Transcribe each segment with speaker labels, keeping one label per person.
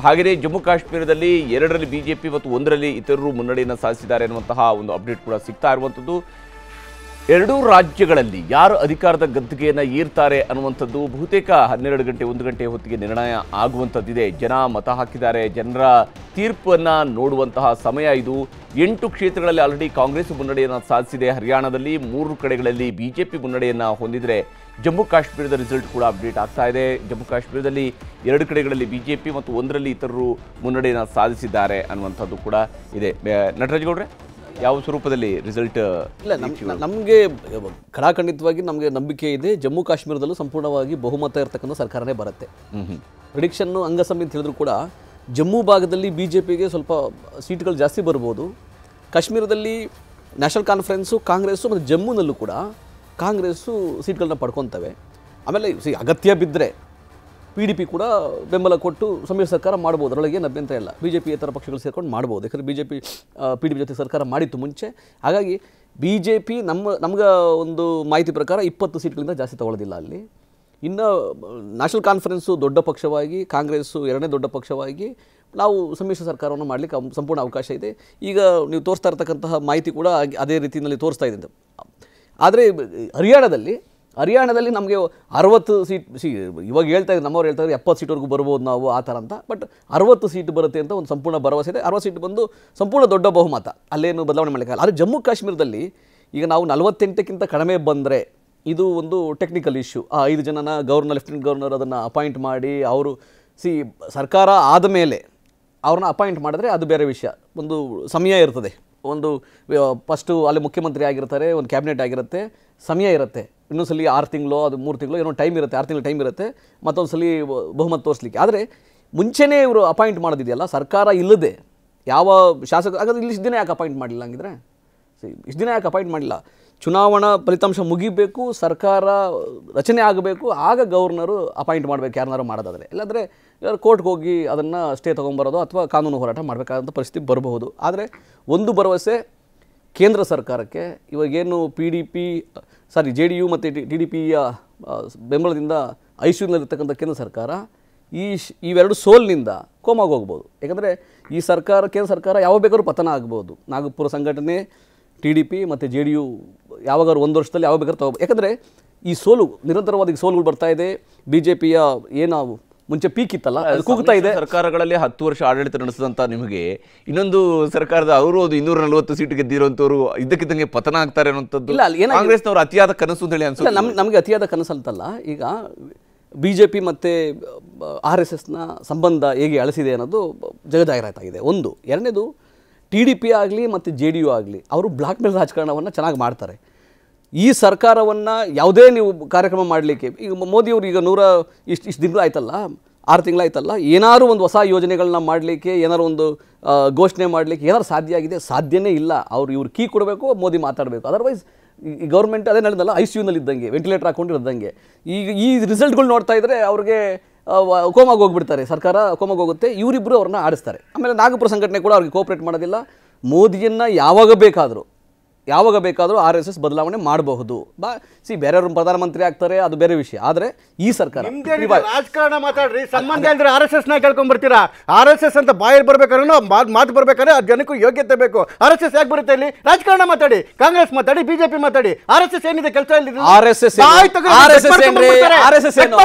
Speaker 1: ಹಾಗೆಯೇ ಜಮ್ಮು ಕಾಶ್ಮೀರದಲ್ಲಿ 2ರಲ್ಲಿ ಬಿಜೆಪಿ ಮತ್ತು 1ರಲ್ಲಿ ಇತರರು ಮುನ್ನಡೆಯನ್ನು ಸಾಧಿಸಿದ್ದಾರೆ ಅನ್ನುವಂತಹ ಒಂದು ಅಪ್ಡೇಟ್ ಕೂಡ ಸಿಗ್ತಾ ಇರುವಂಥದ್ದು. ಎರಡೂ ರಾಜ್ಯಗಳಲ್ಲಿ ಯಾರು ಅಧಿಕಾರದ ಗದ್ದುಗೆಯನ್ನು ಏರ್ತಾರೆ ಅನ್ನುವಂಥದ್ದು ಬಹುತೇಕ 12 ಗಂಟೆ 1 ಗಂಟೆ ಹೊತ್ತಿಗೆ ನಿರ್ಣಯ ಆಗುವಂಥದ್ದಿದೆ. ಜನ ಮತ ಹಾಕಿದ್ದಾರೆ, ಜನರ ತೀರ್ಪನ್ನು ನೋಡುವಂತಹ ಸಮಯ ಇದು. 8 ಕ್ಷೇತ್ರಗಳಲ್ಲಿ ಆಲ್ರೆಡಿ ಕಾಂಗ್ರೆಸ್ ಮುನ್ನಡೆಯನ್ನು ಸಾಧಿಸಿದೆ. ಹರಿಯಾಣದಲ್ಲಿ 3 ಕಡೆಗಳಲ್ಲಿ ಬಿಜೆಪಿ ಮುನ್ನಡೆಯನ್ನು ಹೊಂದಿದರೆ ಜಮ್ಮು ಕಾಶ್ಮೀರದ ರಿಸಲ್ಟ್ ಕೂಡ ಅಪ್ಡೇಟ್ ಆಗ್ತಾ ಇದೆ. ಜಮ್ಮು ಕಾಶ್ಮೀರದಲ್ಲಿ 2 ಕಡೆಗಳಲ್ಲಿ ಬಿಜೆಪಿ ಮತ್ತು 1ರಲ್ಲಿ ಇತರರು ಮುನ್ನಡೆಯನ್ನು ಸಾಧಿಸಿದ್ದಾರೆ ಅನ್ನುವಂಥದ್ದು ಕೂಡ ಇದೆ. ನಟರಾಜಗೌಡ್ರೆ, ಯಾವ ಸ್ವರೂಪದಲ್ಲಿ ರಿಸಲ್ಟ್?
Speaker 2: ಇಲ್ಲ, ನಮಗೆ ಖಡಾಖಂಡಿತವಾಗಿ ನಮಗೆ ನಂಬಿಕೆ ಇದೆ, ಜಮ್ಮು ಕಾಶ್ಮೀರದಲ್ಲೂ ಸಂಪೂರ್ಣವಾಗಿ ಬಹುಮತ ಇರತಕ್ಕಂಥ ಸರ್ಕಾರನೇ ಬರುತ್ತೆ. ಪ್ರಿಡಿಕ್ಷನ್ನು ಅಂಗಸಂಬಿ ಅಂತ ಹೇಳಿದ್ರು ಕೂಡ ಜಮ್ಮು ಭಾಗದಲ್ಲಿ ಬಿಜೆಪಿಗೆ ಸ್ವಲ್ಪ ಸೀಟ್ಗಳು ಜಾಸ್ತಿ ಬರ್ಬೋದು. ಕಾಶ್ಮೀರದಲ್ಲಿ ನ್ಯಾಷನಲ್ ಕಾನ್ಫರೆನ್ಸು, ಕಾಂಗ್ರೆಸ್ಸು ಮತ್ತು ಜಮ್ಮುನಲ್ಲೂ ಕೂಡ ಕಾಂಗ್ರೆಸ್ಸು ಸೀಟ್ಗಳನ್ನ ಪಡ್ಕೊತವೆ. ಆಮೇಲೆ ಅಗತ್ಯ ಬಿದ್ದರೆ PDP ಕೂಡ ಬೆಂಬಲ ಕೊಟ್ಟು ಸಮ್ಮಿಶ್ರ ಸರ್ಕಾರ ಮಾಡ್ಬೋದು, ಅದರೊಳಗೆ ಏನು ಅಭ್ಯಂತರ ಇಲ್ಲ. BJP ಇತರ ಪಕ್ಷಗಳು ಸೇರ್ಕೊಂಡು ಮಾಡ್ಬೋದು, ಯಾಕಂದರೆ BJP PDP ಜೊತೆ ಸರ್ಕಾರ ಮಾಡಿತ್ತು ಮುಂಚೆ. ಹಾಗಾಗಿ BJP ನಮ್ಗೆ ಒಂದು ಮಾಹಿತಿ ಪ್ರಕಾರ 20 ಸೀಟ್ಗಳಿಂದ ಜಾಸ್ತಿ ತಗೊಳ್ಳೋದಿಲ್ಲ ಅಲ್ಲಿ. ಇನ್ನು ನ್ಯಾಷನಲ್ ಕಾನ್ಫರೆನ್ಸು ದೊಡ್ಡ ಪಕ್ಷವಾಗಿ, ಕಾಂಗ್ರೆಸ್ಸು 2ನೇ ದೊಡ್ಡ ಪಕ್ಷವಾಗಿ ನಾವು ಸಮ್ಮಿಶ್ರ ಸರ್ಕಾರವನ್ನು ಮಾಡಲಿಕ್ಕೆ ಸಂಪೂರ್ಣ ಅವಕಾಶ ಇದೆ. ಈಗ ನೀವು ತೋರಿಸ್ತಾ ಇರತಕ್ಕಂತಹ ಮಾಹಿತಿ ಕೂಡ ಅದೇ ರೀತಿಯಲ್ಲಿ ತೋರಿಸ್ತಾ ಇದೆ. ಆದರೆ ಹರಿಯಾಣದಲ್ಲಿ ನಮಗೆ 60 ಸೀಟ್ ಇವಾಗ ಹೇಳ್ತಾ ಇದ್ದಾರೆ, ನಮ್ಮವ್ರು ಹೇಳ್ತಾ ಇದ್ದಾರೆ 70 ಸೀಟ್ವರೆಗೂ ಬರ್ಬೋದು ನಾವು ಆ ಥರ ಅಂತ. ಬಟ್ 60 ಸೀಟ್ ಬರುತ್ತೆ ಅಂತ ಒಂದು ಸಂಪೂರ್ಣ ಭರವಸೆ ಇದೆ. 60 ಸೀಟ್ ಬಂದು ಸಂಪೂರ್ಣ ದೊಡ್ಡ ಬಹುಮತ, ಅಲ್ಲೇನು ಬದಲಾವಣೆ ಮಾಡಲಿಕ್ಕೆ. ಆದರೆ ಜಮ್ಮು ಕಾಶ್ಮೀರದಲ್ಲಿ ಈಗ ನಾವು 48ಕ್ಕಿಂತ ಕಡಿಮೆ ಬಂದರೆ ಇದು ಒಂದು ಟೆಕ್ನಿಕಲ್ ಇಶ್ಯೂ. ಆ 5 ಜನನ ಲೆಫ್ಟಿನೆಂಟ್ ಗವರ್ನರ್ ಅದನ್ನು ಅಪಾಯಿಂಟ್ ಮಾಡಿ ಅವರು ಸರ್ಕಾರ ಆದ ಮೇಲೆ ಅವ್ರನ್ನ ಅಪಾಯಿಂಟ್ ಮಾಡಿದ್ರೆ ಅದು ಬೇರೆ ವಿಷಯ. ಒಂದು ಸಮಯ ಇರ್ತದೆ, ಒಂದು ಫಸ್ಟು ಅಲ್ಲಿ ಮುಖ್ಯಮಂತ್ರಿ ಆಗಿರ್ತಾರೆ, ಒಂದು ಕ್ಯಾಬಿನೆಟ್ ಆಗಿರುತ್ತೆ, ಸಮಯ ಇರುತ್ತೆ. ಇನ್ನೊಂದು ಸಲ 6 ತಿಂಗಳು ಅದು 3 ತಿಂಗಳು ಏನೋ ಟೈಮ್ ಇರುತ್ತೆ, 6 ತಿಂಗಳು ಟೈಮ್ ಇರುತ್ತೆ ಮತ್ತೊಂದು ಸಲ ಬಹುಮತ ತೋರಿಸ್ಲಿಕ್ಕೆ. ಆದರೆ ಮುಂಚೆನೇ ಇವರು ಅಪಾಯಿಂಟ್ ಮಾಡೋದಿದೆಯಲ್ಲ, ಸರ್ಕಾರ ಇಲ್ಲದೆ ಯಾವ ಶಾಸಕ, ಹಾಗಾದ್ರೆ ಇಲ್ಲಿ ಇಷ್ಟು ದಿನ ಯಾಕೆ ಅಪಾಯಿಂಟ್ ಮಾಡಲಿಲ್ಲ? ಹಂಗಿದ್ರೆ ಇಷ್ಟು ದಿನ ಯಾಕೆ ಅಪಾಯಿಂಟ್ ಮಾಡಿಲ್ಲ? ಚುನಾವಣಾ ಫಲಿತಾಂಶ ಮುಗಿಬೇಕು, ಸರ್ಕಾರ ರಚನೆ ಆಗಬೇಕು, ಆಗ ಗವರ್ನರು ಅಪಾಯಿಂಟ್ ಮಾಡಬೇಕು ಯಾರನ್ನಾರು ಮಾಡೋದಾದರೆ. ಇಲ್ಲಾಂದರೆ ಕೋರ್ಟ್ಗೆ ಹೋಗಿ ಅದನ್ನು ಸ್ಟೇ ತೊಗೊಂಬರೋದು ಅಥವಾ ಕಾನೂನು ಹೋರಾಟ ಮಾಡಬೇಕಾದಂಥ ಪರಿಸ್ಥಿತಿ ಬರಬಹುದು. ಆದರೆ ಒಂದು ಭರವಸೆ ಕೇಂದ್ರ ಸರ್ಕಾರಕ್ಕೆ, ಇವಾಗೇನು JDU ಮತ್ತು TDPಯ ಬೆಂಬಲದಿಂದ ಐಶ್ವರ್ಯದಲ್ಲಿರ್ತಕ್ಕಂಥ ಕೇಂದ್ರ ಸರ್ಕಾರ ಇವೆರಡು ಸೋಲ್ನಿಂದ ಕೋಮಾಗಿ ಹೋಗ್ಬೋದು. ಯಾಕಂದರೆ ಈ ಕೇಂದ್ರ ಸರ್ಕಾರ ಯಾವ ಬೇಕಾದ್ರೂ ಪತನ ಆಗ್ಬೋದು. ನಾಗಪುರ ಸಂಘಟನೆ, TDP ಮತ್ತು JDU ಯಾವಾಗಾದ್ರು 1 ವರ್ಷದಲ್ಲಿ ಯಾವ ಬೇಕಾದ್ರೂ ತಗೋಬೋದು. ಯಾಕಂದರೆ ಈ ಸೋಲು ನಿರಂತರವಾದ ಸೋಲುಗಳು ಬರ್ತಾ ಇದೆ. BJPಯ ಏನು ಮುಂಚೆ ಪೀಕ್ ಇತ್ತಲ್ಲ, ಅದು ಕೂಗ್ತಾ ಇದೆ.
Speaker 1: ಸರ್ಕಾರಗಳಲ್ಲಿ 10 ವರ್ಷ ಆಡಳಿತ ನಡೆಸಿದಂಥ ನಿಮಗೆ ಇನ್ನೊಂದು ಸರ್ಕಾರದ ಅವರು 240 ಸೀಟ್ ಗೆದ್ದಿರುವಂಥವ್ರು ಇದ್ದಕ್ಕಿದ್ದಂಗೆ ಪತನ ಆಗ್ತಾರೆ ಅನ್ನೋಂಥದ್ದು ಕಾಂಗ್ರೆಸ್ನವರು ಅತಿಯಾದ ಕನಸು ಅಂತ ಹೇಳಿ ಅನ್ಸುತ್ತೆ.
Speaker 2: ನಮಗೆ ಅತಿಯಾದ ಕನಸು ಅಂತಲ್ಲ. ಈಗ BJP ಮತ್ತು RSSನ ಸಂಬಂಧ ಹೇಗೆ ಅಳಿಸಿದೆ ಅನ್ನೋದು ಜಗಜಾಹೀರಾತಾಗಿದೆ. ಒಂದು. ಎರಡನೇದು, TDP ಆಗಲಿ ಮತ್ತು JDU ಆಗಲಿ ಅವರು ಬ್ಲಾಕ್ ಮೇಲ್ ರಾಜಕಾರಣವನ್ನು ಚೆನ್ನಾಗಿ ಮಾಡ್ತಾರೆ. ಈ ಸರ್ಕಾರವನ್ನು ಯಾವುದೇ ನೀವು ಕಾರ್ಯಕ್ರಮ ಮಾಡಲಿಕ್ಕೆ, ಈಗ ಮೋದಿಯವರು ಈಗ ಇಷ್ಟು ದಿನಗಳು ಆಯ್ತಲ್ಲ, 6 ತಿಂಗಳಾಯ್ತಲ್ಲ, ಏನಾದ್ರು ಒಂದು ಹೊಸ ಯೋಜನೆಗಳನ್ನ ಮಾಡಲಿಕ್ಕೆ, ಏನಾದ್ರು ಒಂದು ಘೋಷಣೆ ಮಾಡಲಿಕ್ಕೆ ಏನಾದ್ರು ಸಾಧ್ಯ ಆಗಿದೆ? ಸಾಧ್ಯನೇ ಇಲ್ಲ. ಇವ್ರು ಕೀ ಕೊಡಬೇಕು, ಮೋದಿ ಮಾತಾಡಬೇಕು. ಅದರ್ವೈಸ್ ಈ ಗೌರ್ಮೆಂಟ್ ಅದೇ ನಡೆದಲ್ಲ, ICUನಲ್ಲಿ ಇದ್ದಂಗೆ, ವೆಂಟಿಲೇಟರ್ ಹಾಕೊಂಡಿರೋದಂಗೆ. ಈಗ ಈ ರಿಸಲ್ಟ್ಗಳು ನೋಡ್ತಾ ಇದ್ದರೆ ಅವ್ರಿಗೆ ಕೋಮಾಗಿ ಹೋಗ್ಬಿಡ್ತಾರೆ, ಸರ್ಕಾರ ಕೋಮಾಗಿ ಹೋಗುತ್ತೆ. ಇವರಿಬ್ಬರು ಅವ್ರನ್ನ ಆಡಿಸ್ತಾರೆ. ಆಮೇಲೆ ನಾಗಪುರ ಸಂಘಟನೆ ಕೂಡ ಅವ್ರಿಗೆ ಕೋಆಪ್ರೇಟ್ ಮಾಡೋದಿಲ್ಲ. ಮೋದಿಯನ್ನು ಯಾವಾಗ ಬೇಕಾದರೂ RSS ಬದಲಾವಣೆ ಮಾಡಬಹುದು. ಬೇರೆಯವರು ಪ್ರಧಾನಮಂತ್ರಿ ಆಗ್ತಾರೆ, ಅದು ಬೇರೆ ವಿಷಯ. ಆದರೆ ಈ ಸರ್ಕಾರ
Speaker 3: ರಾಜಕಾರಣ ಮಾತಾಡ್ರಿ, ಸಂಬಂಧ ಅಂದ್ರೆ RSS ನ ಕೇಳ್ಕೊಂಡ್ ಬರ್ತೀರಾ? RSS ಅಂತ ಬಾಯಲ್ಲಿ ಬರ್ಬೇಕಾದ್ರೆ ಮಾತು ಬರ್ಬೇಕಾದ್ರೆ ಜನಕ್ಕೂ ಯೋಗ್ಯತೆ ಬೇಕು. RSS ಯಾಕೆ ಬರುತ್ತೆ ಇಲ್ಲಿ? ರಾಜಕಾರಣ ಮಾತಾಡಿ, ಕಾಂಗ್ರೆಸ್ ಮಾತಾಡಿ, BJP ಮಾತಾಡಿ. RSS ಏನಿದೆ ಕೆಲಸ ಇಲ್ಲಿ?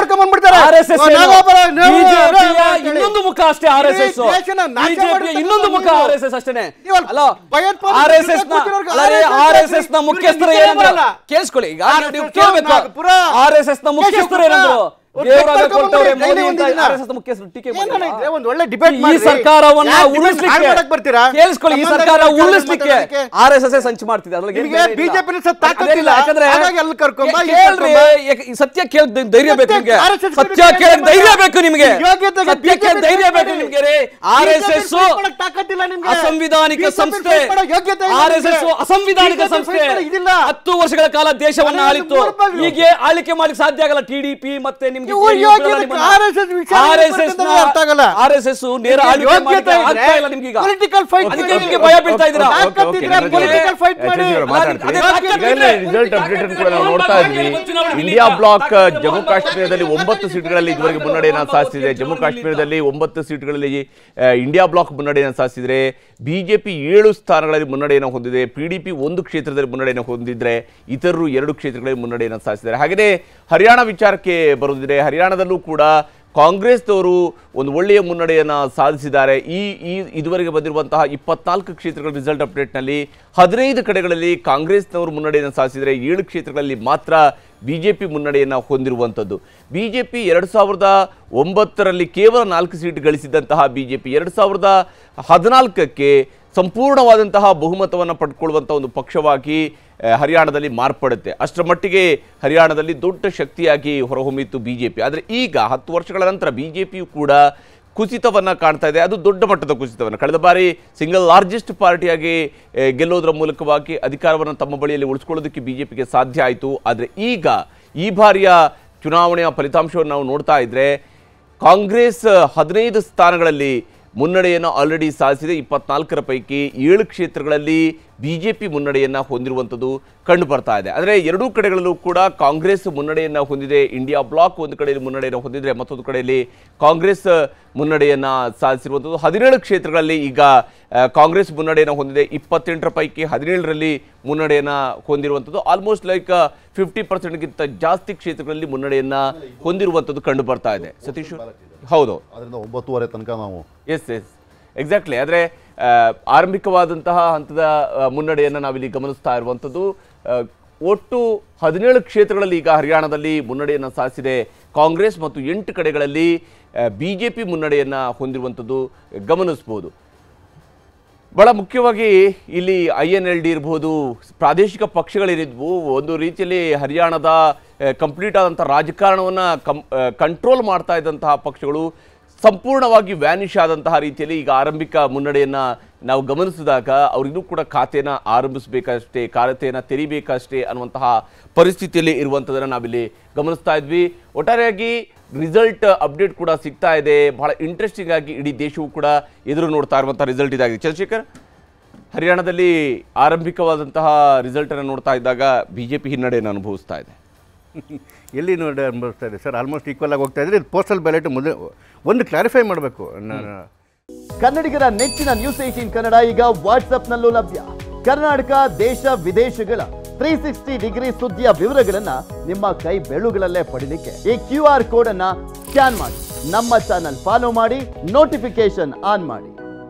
Speaker 2: ಇನ್ನೊಂದು ಮುಖ ಅಷ್ಟೇ RSS, ಇನ್ನೊಂದು ಮುಖ RSS ಅಷ್ಟೇನೆ. RSS ನ ಮುಖ್ಯಸ್ಥರು ಏನಂದ್ರು ಕೇಳಿಸ್ಕೊಳ್ಳಿ. ಈಗ ನೀವು ಕೇಳಬೇಕು, RSS ನ ಮುಖ್ಯಸ್ಥರು ಏನಂದ್ರು? ದೇವರಾಗ ಕೊಟ್ಟವರೇ ಮೋದಿ ಅಂತ RSS ನ ಮುಖ್ಯಸ್ಥರು ಟೀಕೆ ಮಾಡಿದ್ರು.
Speaker 3: ಒಂದು ಒಳ್ಳೆ ಡಿಬೇಟ್
Speaker 2: ಈ ಸರ್ಕಾರವನ್ನ ಉರುಳಿಸಲಿಕ್ಕೆ ಕೇಳಿಸ್ಕೊಳ್ಳಿ, ಈ ಸರ್ಕಾರ ಉರುಳಿಸಲಿಕ್ಕೆ RSS ಸಂಚು ಮಾಡ್ತಿದೆ. ಅದರಲ್ಲಿ
Speaker 3: BJP ತಾಕತ್ತಿಲ್ಲ, ಹಾಗಾಗಿ ಅಲ್ಲಿ ಕರ್ಕೊಂಡ್ ಬಾ.
Speaker 2: ಸತ್ಯ ಕೇಳಕ್ಕೆ ಧೈರ್ಯ ಬೇಕು ನಿಮಗೆ, ಸತ್ಯ ಕೇಳಕ್ಕೆ ಧೈರ್ಯ ಬೇಕು ನಿಮಗೆ, ಸತ್ಯ ಕೇಳಕ್ಕೆ ಧೈರ್ಯ ಬೇಕು ನಿಮಗೆ. RSS ಅಸಂವಿಧಾನಿಕ ಸಂಸ್ಥೆ, RSS ಅಸಂವಿಧಾನಿಕ ಸಂಸ್ಥೆ 10 ವರ್ಷಗಳ ಕಾಲ ದೇಶವನ್ನ ಆಳಿತು. ಹೀಗೆ ಆಳ್ವಿಕೆ ಮಾಡ್ಲಿಕ್ಕೆ ಸಾಧ್ಯ ಆಗಲ್ಲ. TDP ಮತ್ತೆ ನಿಮ್ಗೆ RSS ನೇರ ಆಳ್ವಿಕೆ ಆಗ್ತಾ ಇಲ್ಲ ನಿಮ್ಗೆ. ಈಗ ಪೊಲಿಟಿಕಲ್ ಫೈಟ್ ಅದಕ್ಕೆ ನಿಮಗೆ ಭಯ ಬೀಳ್ತಾ ಇದ್ದೀರಾ? ಪೊಲಿಟಿಕಲ್ ಫೈಟ್ ಮಾಡಿ.
Speaker 1: ರಿಸಲ್ಟ್ ಅಪ್ಡೇಟ್ ಕೂಡ ನಾವು ನೋಡ್ತಾ ಇದ್ವಿ. ಇಂಡಿಯಾ ಬ್ಲಾಕ್ ಜಮ್ಮು ಕಾಶ್ಮೀರದಲ್ಲಿ 9 ಸೀಟ್ಗಳಲ್ಲಿ ಇದುವರೆಗೆ ಮುನ್ನಡೆಯನ್ನು ಸಾಧಿಸಿದೆ. ಜಮ್ಮು ಕಾಶ್ಮೀರದಲ್ಲಿ 9 ಸೀಟ್ಗಳಲ್ಲಿ ಇಂಡಿಯಾ ಬ್ಲಾಕ್ ಮುನ್ನಡೆಯನ್ನು ಸಾಧಿಸಿದರೆ BJP 7 ಸ್ಥಾನಗಳಲ್ಲಿ ಮುನ್ನಡೆಯನ್ನು ಹೊಂದಿದೆ. PDP 1 ಕ್ಷೇತ್ರದಲ್ಲಿ ಮುನ್ನಡೆಯನ್ನು ಹೊಂದಿದ್ರೆ ಇತರರು 2 ಕ್ಷೇತ್ರಗಳಲ್ಲಿ ಮುನ್ನಡೆಯನ್ನು ಸಾಧಿಸಿದ್ದಾರೆ. ಹಾಗೆಯೇ ಹರಿಯಾಣ ವಿಚಾರಕ್ಕೆ ಬರುವುದಿದೆ. ಹರಿಯಾಣದಲ್ಲೂ ಕೂಡ ಕಾಂಗ್ರೆಸ್ನವರು ಒಂದು ಒಳ್ಳೆಯ ಮುನ್ನಡೆಯನ್ನು ಸಾಧಿಸಿದ್ದಾರೆ. ಇದುವರೆಗೆ ಬಂದಿರುವಂತಹ 24 ಕ್ಷೇತ್ರಗಳ ರಿಸಲ್ಟ್ ಅಪ್ಡೇಟ್ನಲ್ಲಿ 15 ಕಡೆಗಳಲ್ಲಿ ಕಾಂಗ್ರೆಸ್ನವರು ಮುನ್ನಡೆಯನ್ನು ಸಾಧಿಸಿದರೆ 7 ಕ್ಷೇತ್ರಗಳಲ್ಲಿ ಮಾತ್ರ BJP ಮುನ್ನಡೆಯನ್ನು ಹೊಂದಿರುವಂಥದ್ದು. BJP 2009ರಲ್ಲಿ ಕೇವಲ 4 ಸೀಟ್ ಗಳಿಸಿದ್ದಂತಹ BJP 2014ಕ್ಕೆ ಸಂಪೂರ್ಣವಾದಂತಹ ಬಹುಮತವನ್ನು ಪಡ್ಕೊಳ್ಳುವಂಥ ಒಂದು ಪಕ್ಷವಾಗಿ ಹರಿಯಾಣದಲ್ಲಿ ಮಾರ್ಪಡುತ್ತೆ. ಅಷ್ಟರ ಮಟ್ಟಿಗೆ ಹರಿಯಾಣದಲ್ಲಿ ದೊಡ್ಡ ಶಕ್ತಿಯಾಗಿ ಹೊರಹೊಮ್ಮಿತ್ತು BJP. ಆದರೆ ಈಗ 10 ವರ್ಷಗಳ ನಂತರ BJPಯು ಕೂಡ ಕುಸಿತವನ್ನು ಕಾಣ್ತಾ ಇದೆ. ಅದು ದೊಡ್ಡ ಮಟ್ಟದ ಕುಸಿತವನ್ನು. ಕಳೆದ ಬಾರಿ ಸಿಂಗಲ್ ಲಾರ್ಜೆಸ್ಟ್ ಪಾರ್ಟಿಯಾಗಿ ಗೆಲ್ಲೋದ್ರ ಮೂಲಕವಾಗಿ ಅಧಿಕಾರವನ್ನು ತಮ್ಮ ಬಳಿಯಲ್ಲಿ ಉಳಿಸ್ಕೊಳ್ಳೋದಕ್ಕೆ BJPಗೆ ಸಾಧ್ಯ ಆಯಿತು. ಆದರೆ ಈಗ ಈ ಬಾರಿಯ ಚುನಾವಣೆಯ ಫಲಿತಾಂಶವನ್ನು ನಾವು ನೋಡ್ತಾ ಇದ್ದರೆ ಕಾಂಗ್ರೆಸ್ 15 ಸ್ಥಾನಗಳಲ್ಲಿ ಮುನ್ನಡೆಯನ್ನು ಆಲ್ರೆಡಿ ಸಾಧಿಸಿದೆ. 24ರ ಪೈಕಿ 7 ಕ್ಷೇತ್ರಗಳಲ್ಲಿ BJP ಮುನ್ನಡೆಯನ್ನು ಹೊಂದಿರುವಂಥದ್ದು ಕಂಡು ಬರ್ತಾ ಇದೆ. ಅಂದರೆ ಎರಡೂ ಕಡೆಗಳಲ್ಲೂ ಕೂಡ ಕಾಂಗ್ರೆಸ್ ಮುನ್ನಡೆಯನ್ನು ಹೊಂದಿದೆ. ಇಂಡಿಯಾ ಬ್ಲಾಕ್ ಒಂದು ಕಡೆಯಲ್ಲಿ ಮುನ್ನಡೆಯನ್ನು ಹೊಂದಿದ್ರೆ ಮತ್ತೊಂದು ಕಡೆಯಲ್ಲಿ ಕಾಂಗ್ರೆಸ್ ಮುನ್ನಡೆಯನ್ನು ಸಾಧಿಸಿರುವಂಥದ್ದು. 17 ಕ್ಷೇತ್ರಗಳಲ್ಲಿ ಈಗ ಕಾಂಗ್ರೆಸ್ ಮುನ್ನಡೆಯನ್ನು ಹೊಂದಿದೆ. 28ರ ಪೈಕಿ 17ರಲ್ಲಿ ಮುನ್ನಡೆಯನ್ನು ಹೊಂದಿರುವಂಥದ್ದು. ಆಲ್ಮೋಸ್ಟ್ ಲೈಕ್ 50%ಗಿಂತ ಜಾಸ್ತಿ ಕ್ಷೇತ್ರಗಳಲ್ಲಿ ಮುನ್ನಡೆಯನ್ನು ಹೊಂದಿರುವಂಥದ್ದು ಕಂಡು ಬರ್ತಾ ಇದೆ. ಸತೀಶ್, ಹೌದು,
Speaker 4: ಅದರಿಂದ 9:30 ತನಕ ನಾವು
Speaker 1: ಎಸ್ ಎಕ್ಸಾಕ್ಟ್ಲಿ. ಆದರೆ ಆರಂಭಿಕವಾದಂತಹ ಹಂತದ ಮುನ್ನಡೆಯನ್ನು ನಾವಿಲ್ಲಿ ಗಮನಿಸ್ತಾ ಇರುವಂಥದ್ದು. ಒಟ್ಟು 17 ಕ್ಷೇತ್ರಗಳಲ್ಲಿ ಈಗ ಹರಿಯಾಣದಲ್ಲಿ ಮುನ್ನಡೆಯನ್ನು ಸಾಧಿಸಿದೆ ಕಾಂಗ್ರೆಸ್ ಮತ್ತು 8 ಕಡೆಗಳಲ್ಲಿ BJP ಮುನ್ನಡೆಯನ್ನು ಹೊಂದಿರುವಂಥದ್ದು ಗಮನಿಸ್ಬೋದು. ಬಹಳ ಮುಖ್ಯವಾಗಿ ಇಲ್ಲಿ INLD ಇರ್ಬೋದು, ಪ್ರಾದೇಶಿಕ ಪಕ್ಷಗಳೇನಿದ್ವು, ಒಂದು ರೀತಿಯಲ್ಲಿ ಹರಿಯಾಣದ ಕಂಪ್ಲೀಟ್ ಆದಂಥ ರಾಜಕಾರಣವನ್ನು ಕಂಟ್ರೋಲ್ ಮಾಡ್ತಾ ಇದ್ದಂತಹ ಪಕ್ಷಗಳು ಸಂಪೂರ್ಣವಾಗಿ ವ್ಯಾನಿಷ್ ಆದಂತಹ ರೀತಿಯಲ್ಲಿ ಈಗ ಆರಂಭಿಕ ಮುನ್ನಡೆಯನ್ನು ನಾವು ಗಮನಿಸಿದಾಗ ಅವರಿಗೂ ಕೂಡ ಖಾತೆಯನ್ನು ಆರಂಭಿಸಬೇಕಷ್ಟೇ, ಖಾತೆಯನ್ನು ತೆರಿಬೇಕಷ್ಟೇ ಅನ್ನುವಂತಹ ಪರಿಸ್ಥಿತಿಯಲ್ಲಿ ಇರುವಂಥದ್ದನ್ನು ನಾವಿಲ್ಲಿ ಗಮನಿಸ್ತಾ ಇದ್ವಿ. ಒಟ್ಟಾರೆಯಾಗಿ ರಿಸಲ್ಟ್ ಅಪ್ಡೇಟ್ ಕೂಡ ಸಿಗ್ತಾ ಇದೆ. ಬಹಳ ಇಂಟ್ರೆಸ್ಟಿಂಗ್ ಆಗಿ ಇಡೀ ದೇಶವೂ ಕೂಡ ಎದುರು ನೋಡ್ತಾ ಇರುವಂಥ ರಿಸಲ್ಟ್ ಇದಾಗಿದೆ. ಚಂದ್ರಶೇಖರ್, ಹರಿಯಾಣದಲ್ಲಿ ಆರಂಭಿಕವಾದಂತಹ ರಿಸಲ್ಟನ್ನು ನೋಡ್ತಾ ಇದ್ದಾಗ BJP ಹಿನ್ನಡೆಯನ್ನು ಅನುಭವಿಸ್ತಾ ಇದೆ.
Speaker 3: ಎಲ್ಲಿ ನೋಡಿ ಅನುಭವಿಸ್ತಾ ಇದೆ ಸರ್? ಆಲ್ಮೋಸ್ಟ್ ಈಕ್ವಲ್ ಆಗಿ ಹೋಗ್ತಾ ಇದ್ರೆ ಇದು ಪೋಸ್ಟಲ್ ಬ್ಯಾಲೆಟ್ ಮುಂದೆ ಒಂದು ಕ್ಲಾರಿಫೈ ಮಾಡಬೇಕು.
Speaker 5: ಕನ್ನಡಿಗರ ನೆಚ್ಚಿನ ನ್ಯೂಸ್ 18 ಕನ್ನಡ ಈಗ ವಾಟ್ಸ್ಆಪ್ನಲ್ಲೂ ಲಭ್ಯ. ಕರ್ನಾಟಕ, ದೇಶ ವಿದೇಶಗಳ 360 ಡಿಗ್ರಿ ಸುದ್ದಿಯ ವಿವರಗಳನ್ನ ನಿಮ್ಮ ಕೈ ಬೆರಳುಗಳಲ್ಲೇ ಪಡಿಲಿಕ್ಕೆ ಈ QR ಕೋಡ್ ಅನ್ನ ಸ್ಕ್ಯಾನ್ ಮಾಡಿ, ನಮ್ಮ ಚಾನಲ್ ಫಾಲೋ ಮಾಡಿ, ನೋಟಿಫಿಕೇಶನ್ ಆನ್ ಮಾಡಿ.